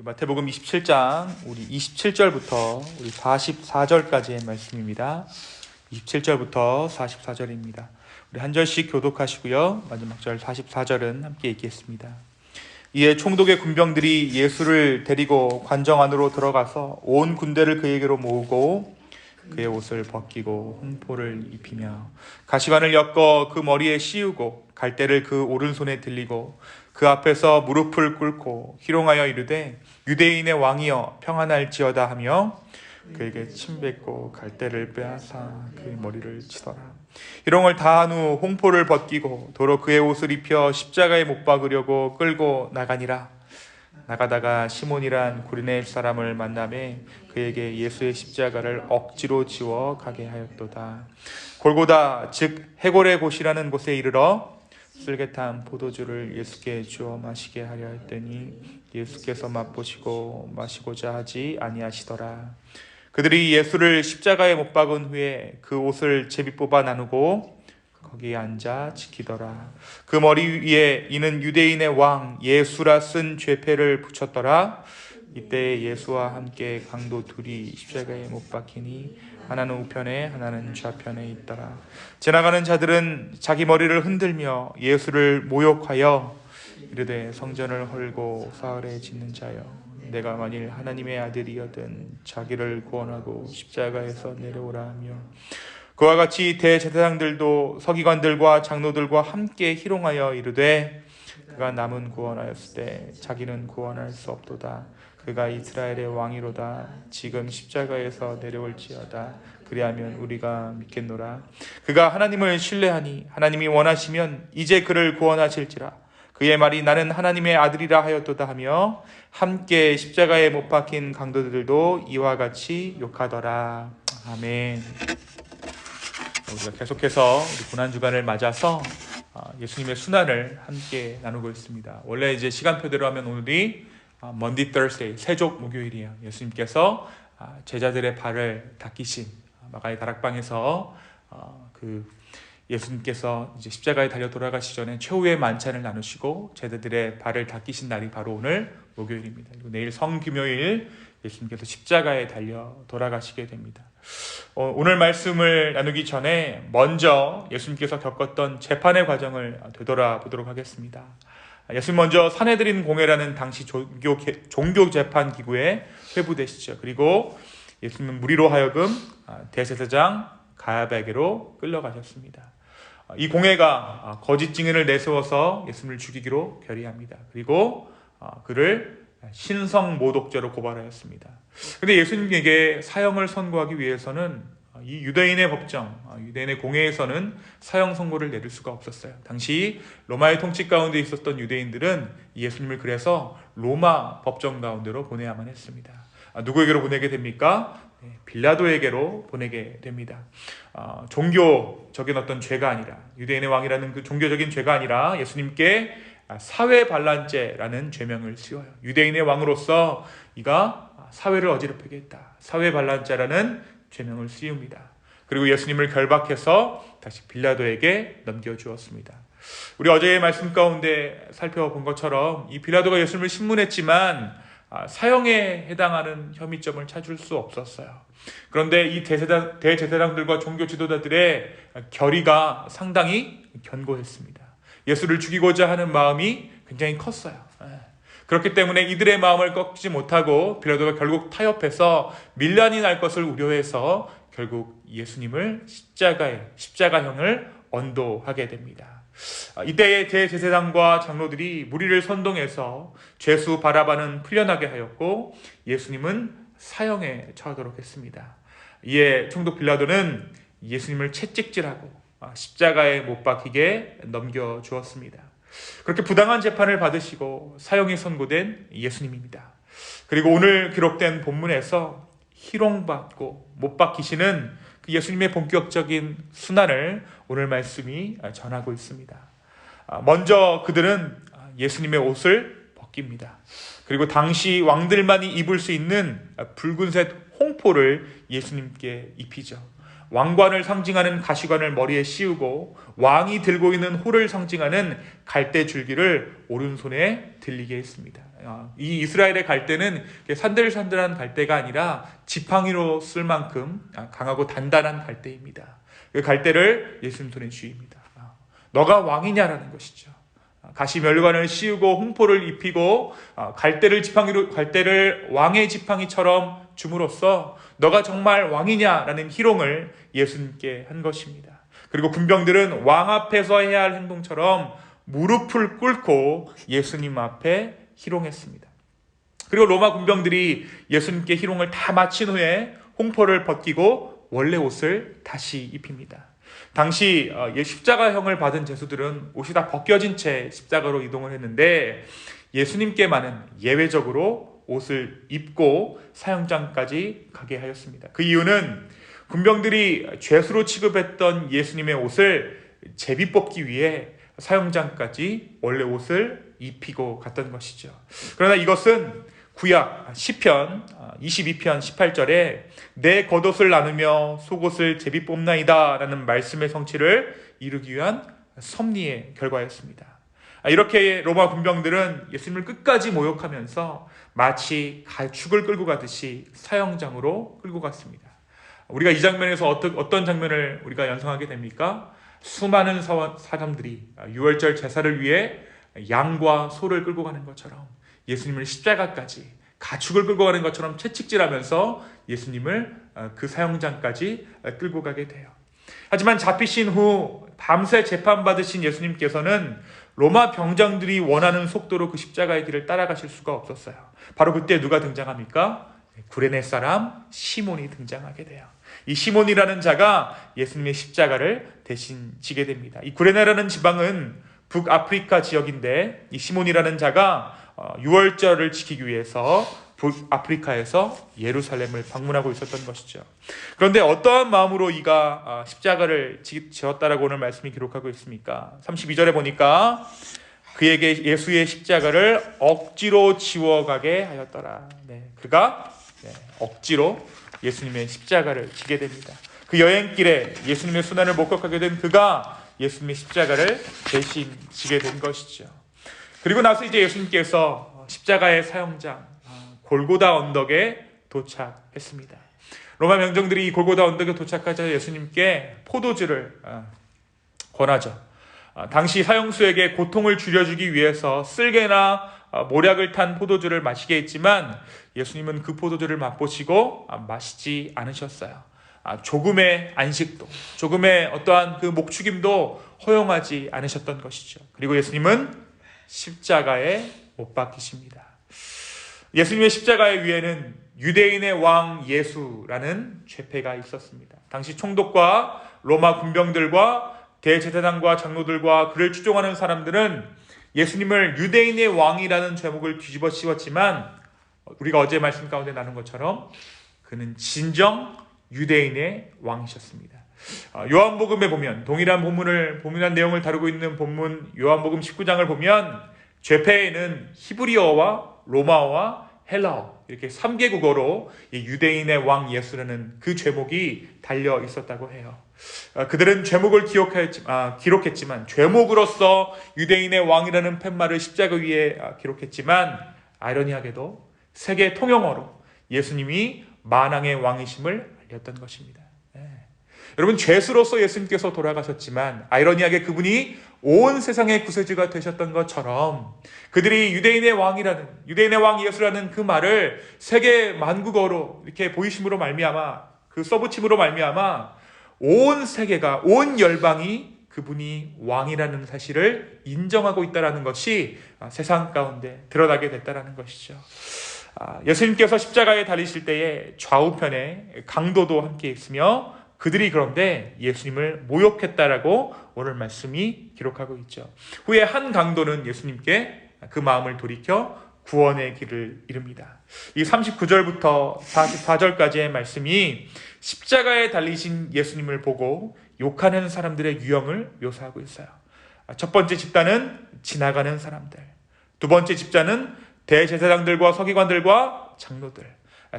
마태복음 27장 우리 27절부터 우리 44절까지의 말씀입니다. 27절부터 44절입니다. 우리 한 절씩 교독하시고요. 마지막 절 44절은 함께 읽겠습니다. 이에 총독의 군병들이 예수를 데리고 관정 안으로 들어가서 온 군대를 그에게로 모으고 그의 옷을 벗기고 홍포를 입히며 가시관을 엮어 그 머리에 씌우고 갈대를 그 오른손에 들리고 그 앞에서 무릎을 꿇고 희롱하여 이르되 유대인의 왕이여 평안할지어다 하며 그에게 침뱉고 갈대를 빼앗아 그의 머리를 치더라. 희롱을 다한 후 홍포를 벗기고 도로 그의 옷을 입혀 십자가에 못 박으려고 끌고 나가니라. 나가다가 시몬이란 구레네 사람을 만나매 그에게 예수의 십자가를 억지로 지워 가게 하였도다. 골고다 즉 해골의 곳이라는 곳에 이르러 쓸개탄 포도주를 예수께 주어 마시게 하려 했더니 예수께서 맛보시고 마시고자 하지 아니하시더라. 그들이 예수를 십자가에 못 박은 후에 그 옷을 제비 뽑아 나누고 거기에 앉아 지키더라. 그 머리 위에 이는 유대인의 왕 예수라 쓴 죄패를 붙였더라. 이때 예수와 함께 강도 둘이 십자가에 못 박히니 하나는 우편에 하나는 좌편에 있더라. 지나가는 자들은 자기 머리를 흔들며 예수를 모욕하여 이르되 성전을 헐고 사흘에 짓는 자여 내가 만일 하나님의 아들이거든 자기를 구원하고 십자가에서 내려오라 하며 그와 같이 대제사장들도 서기관들과 장로들과 함께 희롱하여 이르되 그가 남은 구원하였을 때 자기는 구원할 수 없도다. 그가 이스라엘의 왕이로다. 지금 십자가에서 내려올지어다. 그리하면 우리가 믿겠노라. 그가 하나님을 신뢰하니 하나님이 원하시면 이제 그를 구원하실지라. 그의 말이 나는 하나님의 아들이라 하였도다 하며 함께 십자가에 못 박힌 강도들도 이와 같이 욕하더라. 아멘. 우리가 계속해서 우리 고난주간을 맞아서 예수님의 순환을 함께 나누고 있습니다. 원래 이제 시간표대로 하면 오늘이 Monday, Thursday, 세족 목요일이에요. 예수님께서 제자들의 발을 닦이신 마가의 다락방에서 그 예수님께서 이제 십자가에 달려 돌아가시기 전에 최후의 만찬을 나누시고 제자들의 발을 닦이신 날이 바로 오늘 목요일입니다. 그리고 내일 성금요일 예수님께서 십자가에 달려 돌아가시게 됩니다. 오늘 말씀을 나누기 전에 먼저 예수님께서 겪었던 재판의 과정을 되돌아보도록 하겠습니다. 예수님 먼저 산헤드린 공회라는 당시 종교 재판 기구에 회부되시죠. 그리고 예수님은 무리로 하여금 대제사장 가야바에게로 끌려가셨습니다. 이 공회가 거짓 증인을 내세워서 예수님을 죽이기로 결의합니다. 그리고 그를 신성모독죄로 고발하였습니다. 그런데 예수님에게 사형을 선고하기 위해서는 이 유대인의 법정, 유대인의 공회에서는 사형 선고를 내릴 수가 없었어요. 당시 로마의 통치 가운데 있었던 유대인들은 예수님을 그래서 로마 법정 가운데로 보내야만 했습니다. 누구에게로 보내게 됩니까? 빌라도에게로 보내게 됩니다. 종교적인 어떤 죄가 아니라 유대인의 왕이라는 그 종교적인 죄가 아니라 예수님께 사회반란죄라는 죄명을 씌워요. 유대인의 왕으로서 이가 사회를 어지럽히게 했다. 사회반란죄라는 죄명을 씌웁니다. 그리고 예수님을 결박해서 다시 빌라도에게 넘겨주었습니다. 우리 어제의 말씀 가운데 살펴본 것처럼 이 빌라도가 예수님을 신문했지만 사형에 해당하는 혐의점을 찾을 수 없었어요. 그런데 이 대제사장들과 종교 지도자들의 결의가 상당히 견고했습니다. 예수를 죽이고자 하는 마음이 굉장히 컸어요. 그렇기 때문에 이들의 마음을 꺾지 못하고 빌라도가 결국 타협해서 밀란이 날 것을 우려해서 결국 예수님을 십자가형을 언도하게 됩니다. 이때의 대제사장과 장로들이 무리를 선동해서 죄수 바라바는 풀려나게 하였고 예수님은 사형에 처하도록 했습니다. 이에 총독 빌라도는 예수님을 채찍질하고 십자가에 못 박히게 넘겨주었습니다. 그렇게 부당한 재판을 받으시고 사형이 선고된 예수님입니다. 그리고 오늘 기록된 본문에서 희롱받고 못 박히시는 그 예수님의 본격적인 순환을 오늘 말씀이 전하고 있습니다. 먼저 그들은 예수님의 옷을 벗깁니다. 그리고 당시 왕들만이 입을 수 있는 붉은색 홍포를 예수님께 입히죠. 왕관을 상징하는 가시관을 머리에 씌우고 왕이 들고 있는 호를 상징하는 갈대 줄기를 오른손에 들리게 했습니다. 이 이스라엘의 갈대는 산들산들한 갈대가 아니라 지팡이로 쓸 만큼 강하고 단단한 갈대입니다. 그 갈대를 예수님 손에 쥐입니다. 너가 왕이냐라는 것이죠. 가시면류관을 씌우고 홍포를 입히고 갈대를 왕의 지팡이처럼 줌으로써 너가 정말 왕이냐라는 희롱을 예수님께 한 것입니다. 그리고 군병들은 왕 앞에서 해야 할 행동처럼 무릎을 꿇고 예수님 앞에 희롱했습니다. 그리고 로마 군병들이 예수님께 희롱을 다 마친 후에 홍포를 벗기고 원래 옷을 다시 입힙니다. 당시 십자가형을 받은 제수들은 옷이 다 벗겨진 채 십자가로 이동을 했는데 예수님께만은 예외적으로 옷을 입고 사형장까지 가게 하였습니다. 그 이유는 군병들이 죄수로 취급했던 예수님의 옷을 제비 뽑기 위해 사형장까지 원래 옷을 입히고 갔던 것이죠. 그러나 이것은 구약 시편 22편 18절에 내 겉옷을 나누며 속옷을 제비 뽑나이다 라는 말씀의 성취를 이루기 위한 섭리의 결과였습니다. 이렇게 로마 군병들은 예수님을 끝까지 모욕하면서 마치 가축을 끌고 가듯이 사형장으로 끌고 갔습니다. 우리가 이 장면에서 어떤 장면을 우리가 연상하게 됩니까? 수많은 사람들이 유월절 제사를 위해 양과 소를 끌고 가는 것처럼 예수님을 십자가까지 가축을 끌고 가는 것처럼 채찍질하면서 예수님을 그 사형장까지 끌고 가게 돼요. 하지만 잡히신 후 밤새 재판받으신 예수님께서는 로마 병장들이 원하는 속도로 그 십자가의 길을 따라가실 수가 없었어요. 바로 그때 누가 등장합니까? 구레네 사람 시몬이 등장하게 돼요. 이 시몬이라는 자가 예수님의 십자가를 대신 지게 됩니다. 이 구레네라는 지방은 북아프리카 지역인데 이 시몬이라는 자가 유월절을 지키기 위해서 북아프리카에서 예루살렘을 방문하고 있었던 것이죠. 그런데 어떠한 마음으로 이가 십자가를 지었다라고 오늘 말씀이 기록하고 있습니까? 32절에 보니까 그에게 예수의 십자가를 억지로 지워가게 하였더라. 그가 억지로 예수님의 십자가를 지게 됩니다. 그 여행길에 예수님의 순환을 목격하게 된 그가 예수님의 십자가를 대신 지게 된 것이죠. 그리고 나서 이제 예수님께서 십자가의 사형장 골고다 언덕에 도착했습니다. 로마 병정들이 이 골고다 언덕에 도착하자 예수님께 포도주를 권하죠. 당시 사형수에게 고통을 줄여주기 위해서 쓸개나 모략을 탄 포도주를 마시게 했지만 예수님은 그 포도주를 맛보시고 마시지 않으셨어요. 조금의 안식도, 조금의 어떠한 그 목축임도 허용하지 않으셨던 것이죠. 그리고 예수님은 십자가에 못 박히십니다. 예수님의 십자가의 위에는 유대인의 왕 예수라는 죄패가 있었습니다. 당시 총독과 로마 군병들과 대제사장과 장로들과 그를 추종하는 사람들은 예수님을 유대인의 왕이라는 제목을 뒤집어 씌웠지만 우리가 어제 말씀 가운데 나눈 것처럼 그는 진정 유대인의 왕이셨습니다. 요한복음에 보면 동일한 본문한 내용을 다루고 있는 본문 요한복음 19장을 보면 죄패에는 히브리어와 로마어와 헬라어 이렇게 3개 국어로 유대인의 왕 예수라는 그 죄목이 달려 있었다고 해요. 그들은 죄목을 기록했지만 죄목으로서 유대인의 왕이라는 팻말을 십자가 위에 기록했지만 아이러니하게도 세계 통용어로 예수님이 만왕의 왕이심을 알렸던 것입니다. 여러분, 죄수로서 예수님께서 돌아가셨지만 아이러니하게 그분이 온 세상의 구세주가 되셨던 것처럼 그들이 유대인의 왕 예수라는 그 말을 세계 만국어로 이렇게 보이심으로 말미암아 그 써붙임으로 말미암아 온 세계가 온 열방이 그분이 왕이라는 사실을 인정하고 있다는 것이 세상 가운데 드러나게 됐다는 것이죠. 예수님께서 십자가에 달리실 때에 좌우편에 강도도 함께 있으며 그들이 그런데 예수님을 모욕했다라고 오늘 말씀이 기록하고 있죠. 후에 한 강도는 예수님께 그 마음을 돌이켜 구원의 길을 이룹니다. 이 39절부터 44절까지의 말씀이 십자가에 달리신 예수님을 보고 욕하는 사람들의 유형을 묘사하고 있어요. 첫 번째 집단은 지나가는 사람들, 두 번째 집단은 대제사장들과 서기관들과 장로들,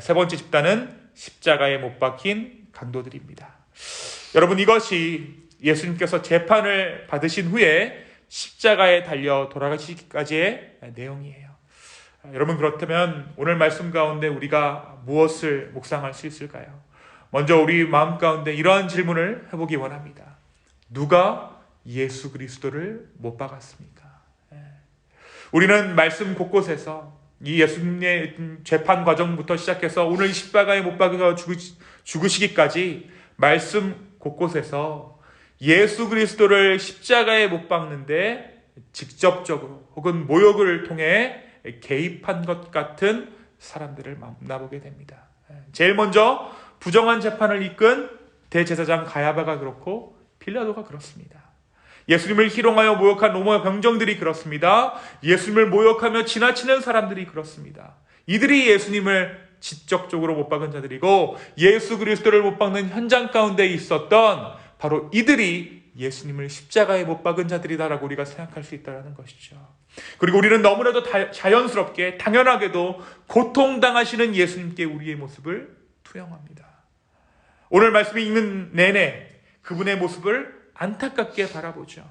세 번째 집단은 십자가에 못 박힌 강도들입니다. 여러분, 이것이 예수님께서 재판을 받으신 후에 십자가에 달려 돌아가시기까지의 내용이에요. 여러분, 그렇다면 오늘 말씀 가운데 우리가 무엇을 묵상할 수 있을까요? 먼저 우리 마음 가운데 이러한 질문을 해보기 원합니다. 누가 예수 그리스도를 못 박았습니까? 우리는 말씀 곳곳에서 이 예수님의 재판 과정부터 시작해서 오늘 십자가에 못 박혀 죽으시기까지 말씀 곳곳에서 예수 그리스도를 십자가에 못 박는데 직접적으로 혹은 모욕을 통해 개입한 것 같은 사람들을 만나보게 됩니다. 제일 먼저 부정한 재판을 이끈 대제사장 가야바가 그렇고 빌라도가 그렇습니다. 예수님을 희롱하여 모욕한 로마 병정들이 그렇습니다. 예수님을 모욕하며 지나치는 사람들이 그렇습니다. 이들이 예수님을 직접적으로 못 박은 자들이고 예수 그리스도를 못 박는 현장 가운데 있었던 바로 이들이 예수님을 십자가에 못 박은 자들이다라고 우리가 생각할 수 있다는 것이죠. 그리고 우리는 너무나도 자연스럽게 당연하게도 고통당하시는 예수님께 우리의 모습을 투영합니다. 오늘 말씀이 읽는 내내 그분의 모습을 안타깝게 바라보죠.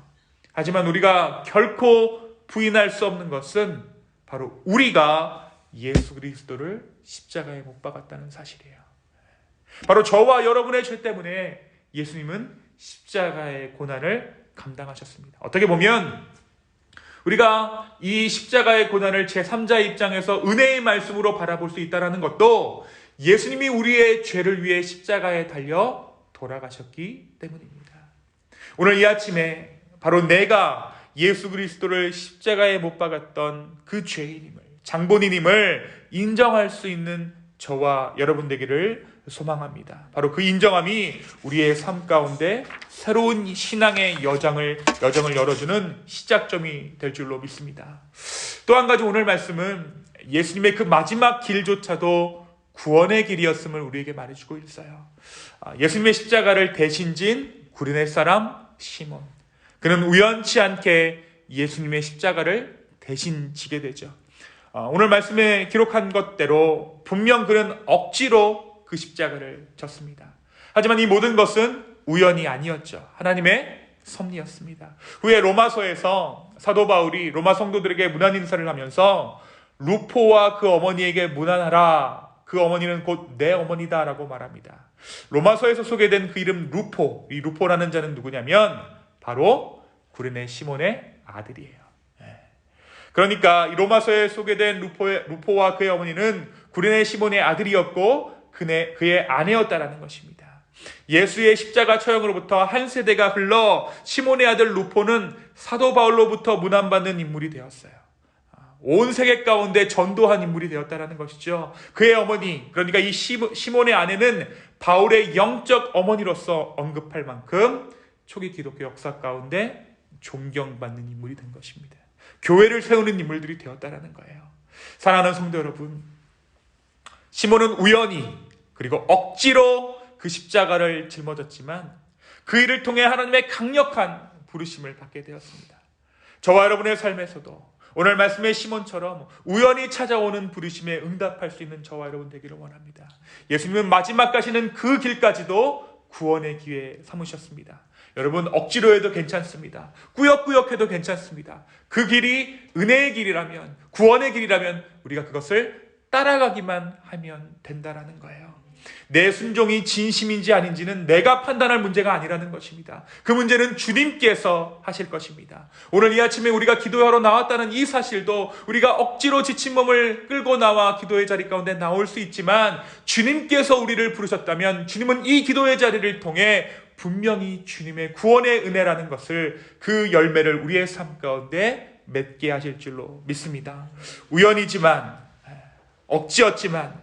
하지만 우리가 결코 부인할 수 없는 것은 바로 우리가 예수 그리스도를 십자가에 못 박았다는 사실이에요. 바로 저와 여러분의 죄 때문에 예수님은 십자가의 고난을 감당하셨습니다. 어떻게 보면 우리가 이 십자가의 고난을 제3자의 입장에서 은혜의 말씀으로 바라볼 수 있다는 것도 예수님이 우리의 죄를 위해 십자가에 달려 돌아가셨기 때문입니다. 오늘 이 아침에 바로 내가 예수 그리스도를 십자가에 못 박았던 그 죄인임을, 장본인임을 인정할 수 있는 저와 여러분 되기를 소망합니다. 바로 그 인정함이 우리의 삶 가운데 새로운 신앙의 여정을 열어주는 시작점이 될 줄로 믿습니다. 또 한 가지 오늘 말씀은 예수님의 그 마지막 길조차도 구원의 길이었음을 우리에게 말해주고 있어요. 예수님의 십자가를 대신 진 구레네 사람 시몬, 그는 우연치 않게 예수님의 십자가를 대신 지게 되죠. 오늘 말씀에 기록한 것대로 분명 그는 억지로 그 십자가를 졌습니다. 하지만 이 모든 것은 우연이 아니었죠. 하나님의 섭리였습니다. 후에 로마서에서 사도 바울이 로마 성도들에게 문안 인사를 하면서 루포와 그 어머니에게 문안하라. 그 어머니는 곧 내 어머니다라고 말합니다. 로마서에서 소개된 그 이름 루포, 이 루포라는 자는 누구냐면 바로 구레네 시몬의 아들이에요. 그러니까 이 로마서에 소개된 루포와 그의 어머니는 구레네 시몬의 아들이었고 그의 아내였다라는 것입니다. 예수의 십자가 처형으로부터 한 세대가 흘러 시몬의 아들 루포는 사도 바울로부터 문안받는 인물이 되었어요. 온 세계 가운데 전도한 인물이 되었다는 것이죠. 그의 어머니, 그러니까 이 시몬의 아내는 바울의 영적 어머니로서 언급할 만큼 초기 기독교 역사 가운데 존경받는 인물이 된 것입니다. 교회를 세우는 인물들이 되었다는 거예요. 사랑하는 성도 여러분, 시몬은 우연히 그리고 억지로 그 십자가를 짊어졌지만 그 일을 통해 하나님의 강력한 부르심을 받게 되었습니다. 저와 여러분의 삶에서도 오늘 말씀의 시몬처럼 우연히 찾아오는 부르심에 응답할 수 있는 저와 여러분 되기를 원합니다. 예수님은 마지막 가시는 그 길까지도 구원의 기회 삼으셨습니다. 여러분, 억지로 해도 괜찮습니다. 꾸역꾸역 해도 괜찮습니다. 그 길이 은혜의 길이라면, 구원의 길이라면 우리가 그것을 따라가기만 하면 된다라는 거예요. 내 순종이 진심인지 아닌지는 내가 판단할 문제가 아니라는 것입니다. 그 문제는 주님께서 하실 것입니다. 오늘 이 아침에 우리가 기도하러 나왔다는 이 사실도 우리가 억지로 지친 몸을 끌고 나와 기도의 자리 가운데 나올 수 있지만 주님께서 우리를 부르셨다면 주님은 이 기도의 자리를 통해 분명히 주님의 구원의 은혜라는 것을, 그 열매를 우리의 삶 가운데 맺게 하실 줄로 믿습니다. 우연이지만, 억지였지만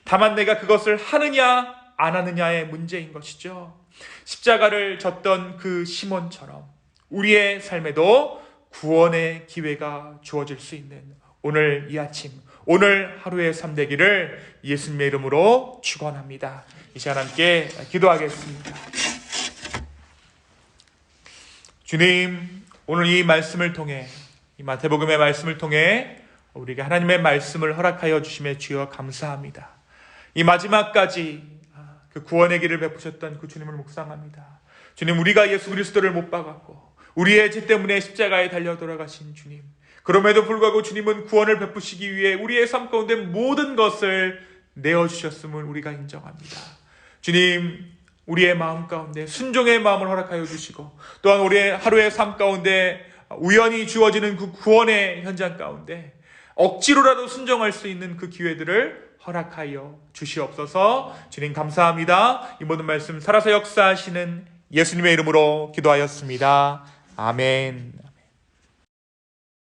다만 내가 그것을 하느냐 안 하느냐의 문제인 것이죠. 십자가를 졌던 그 시몬처럼 우리의 삶에도 구원의 기회가 주어질 수 있는 오늘 이 아침, 오늘 하루의 삶 되기를 예수님의 이름으로 축원합니다. 이 시간 함께 기도하겠습니다. 주님, 오늘 이 말씀을 통해, 이 마태복음의 말씀을 통해 우리에게 하나님의 말씀을 허락하여 주심에 주여 감사합니다. 이 마지막까지 그 구원의 길을 베푸셨던 그 주님을 묵상합니다. 주님, 우리가 예수 그리스도를 못 박았고 우리의 죄 때문에 십자가에 달려 돌아가신 주님, 그럼에도 불구하고 주님은 구원을 베푸시기 위해 우리의 삶 가운데 모든 것을 내어주셨음을 우리가 인정합니다. 주님, 우리의 마음 가운데 순종의 마음을 허락하여 주시고, 또한 우리의 하루의 삶 가운데 우연히 주어지는 그 구원의 현장 가운데 억지로라도 순종할 수 있는 그 기회들을 허락하여 주시옵소서. 주님 감사합니다. 이 모든 말씀 살아서 역사하시는 예수님의 이름으로 기도하였습니다. 아멘.